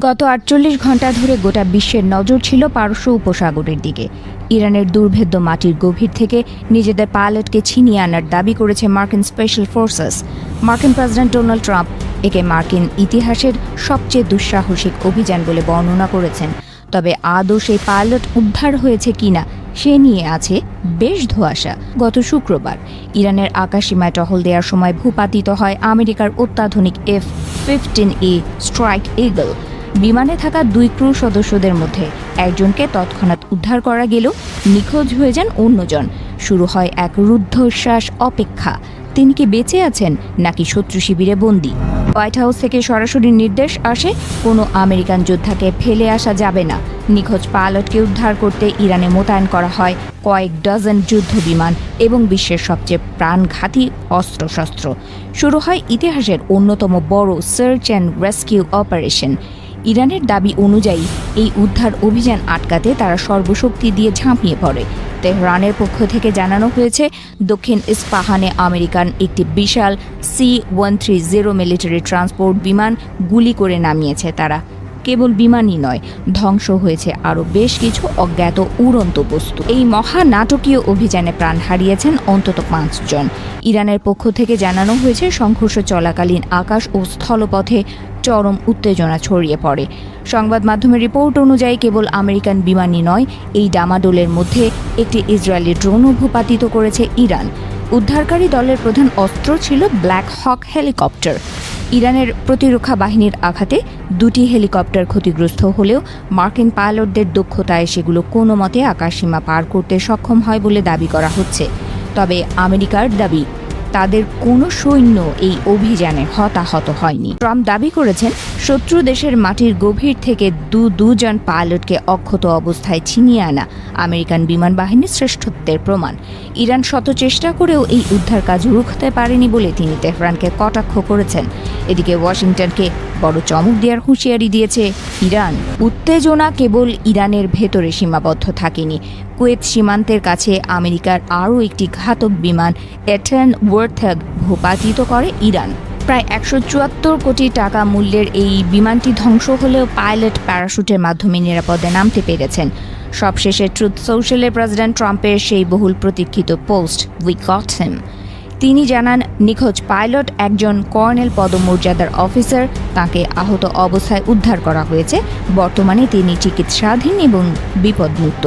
গত ৪৮ ঘণ্টা ধরে গোটা বিশ্বের নজর ছিল পারস্য উপসাগরের দিকে। ইরানের দুর্ভেদ্য মাটির গভীর থেকে নিজেদের পাইলটকে ছিনিয়ে আনার দাবি করেছে মার্কিন স্পেশাল ফোর্সেস। মার্কিন প্রেসিডেন্ট ডোনাল্ড ট্রাম্প একে মার্কিন ইতিহাসের সবচেয়ে দুঃসাহসিক অভিযান বলে বর্ণনা করেছেন। তবে আদৌ সেই পাইলট উদ্ধার হয়েছে কিনা সে নিয়ে আছে বেশ ধোঁয়াশা। গত শুক্রবার ইরানের আকাশসীমায় টহল দেওয়ার সময় ভূপাতিত হয় আমেরিকার অত্যাধুনিক F-15A স্ট্রাইক ঈগল। বিমানে থাকা 2 ক্রু সদস্যদের মধ্যে একজনকে তৎক্ষণাৎ উদ্ধার করা গেলেও নিখোঁজ হয়ে যান অন্যজন। শুরু হয় এক রুদ্ধশ্বাস অপেক্ষা। তিনি কি বেঁচে আছেন নাকি শত্রু শিবিরে বন্দী? হোয়াইট হাউস থেকে সরাসরি নির্দেশ আসে, কোনো আমেরিকান যোদ্ধাকে ফেলে আসা যাবে না। নিখোঁজ পাইলটকে উদ্ধার করতে ইরানে মোতায়েন করা হয় কয়েক ডজন যুদ্ধ বিমান এবং বিশ্বের সবচেয়ে প্রাণঘাতী অস্ত্রশস্ত্র। শুরু হয় ইতিহাসের অন্যতম বড় সার্চ অ্যান্ড রেস্কিউ অপারেশন। ইরানের দাবি অনুযায়ী এই উদ্ধার অভিযান আটকাতে তারা সর্বশক্তি দিয়ে ঝাঁপিয়ে পড়ে। তেহরানের পক্ষ থেকে জানানো হয়েছে, দক্ষিণ ইস্পাহানে আমেরিকান একটি বিশাল C-130 মিলিটারি ট্রান্সপোর্ট বিমান গুলি করে নামিয়েছে তারা। কেবল বিমানই নয়, ধ্বংস হয়েছে আরও বেশ কিছু অজ্ঞাত উড়ন্ত বস্তু। এই মহা নাটকীয় অভিযানে প্রাণ হারিয়েছেন অন্তত 5 জন। ইরানের পক্ষ থেকে জানানো হয়েছে, সংঘর্ষ চলাকালীন আকাশ ও স্থলপথে চরম উত্তেজনা ছড়িয়ে পড়ে। সংবাদ মাধ্যমের রিপোর্ট অনুযায়ী কেবল আমেরিকান বিমানই নয়, এই ডামাডোলের মধ্যে একটি ইসরায়েলি ড্রোনও ভূপাতিত করেছে ইরান। উদ্ধারকারী দলের প্রধান অস্ত্র ছিল ব্ল্যাক হক হেলিকপ্টার। ইরানের প্রতিরক্ষা বাহিনীর আঘাতে 2টি হেলিকপ্টার ক্ষতিগ্রস্ত হলেও মার্কিন পাইলটদের দক্ষতায় সেগুলো কোনো মতে আকাশসীমা পার করতে সক্ষম হয় বলে দাবি করা হচ্ছে। তবে আমেরিকার দাবি, তাদের কোনো সৈন্য এই অভিযানে হতাহত হয়নি। ট্রাম্প দাবি করেছেন, শত্রু দেশের মাটির গভীর থেকে দুজন পাইলটকে অক্ষত অবস্থায় ছিনিয়ে আনা আমেরিকান বিমান বাহিনীর শ্রেষ্ঠত্বের প্রমাণ। ইরান শত চেষ্টা করেও এই উদ্ধার কাজ রুখতে পারেনি বলে তিনি তেহরানকে কটাক্ষ করেছেন। এদিকে ওয়াশিংটনকে বড় চমক দেওয়ার হুঁশিয়ারি দিয়েছে ইরান। উত্তেজনা কেবল ইরানের ভেতরে সীমাবদ্ধ থাকেনি। কুয়েত সীমান্তের কাছে আমেরিকার আরও একটি ঘাতক বিমান এটেন ওয়ারথগ ভূপাতিত করে ইরান। প্রায় 174 কোটি টাকা মূল্যের এই বিমানটি ধ্বংস হলেও পাইলট প্যারাশুটের মাধ্যমে নিরাপদে নামতে পেরেছেন। সবশেষে ট্রুথ সোশ্যালে প্রেসিডেন্ট ট্রাম্পের সেই বহুল প্রতীক্ষিত পোস্ট উই গট হিম। তিনি জানান, নিখোঁজ পাইলট একজন কর্নেল পদমর্যাদার অফিসার। তাকে আহত অবস্থায় উদ্ধার করা হয়েছে। বর্তমানে তিনি চিকিৎসাধীন এবং বিপদমুক্ত।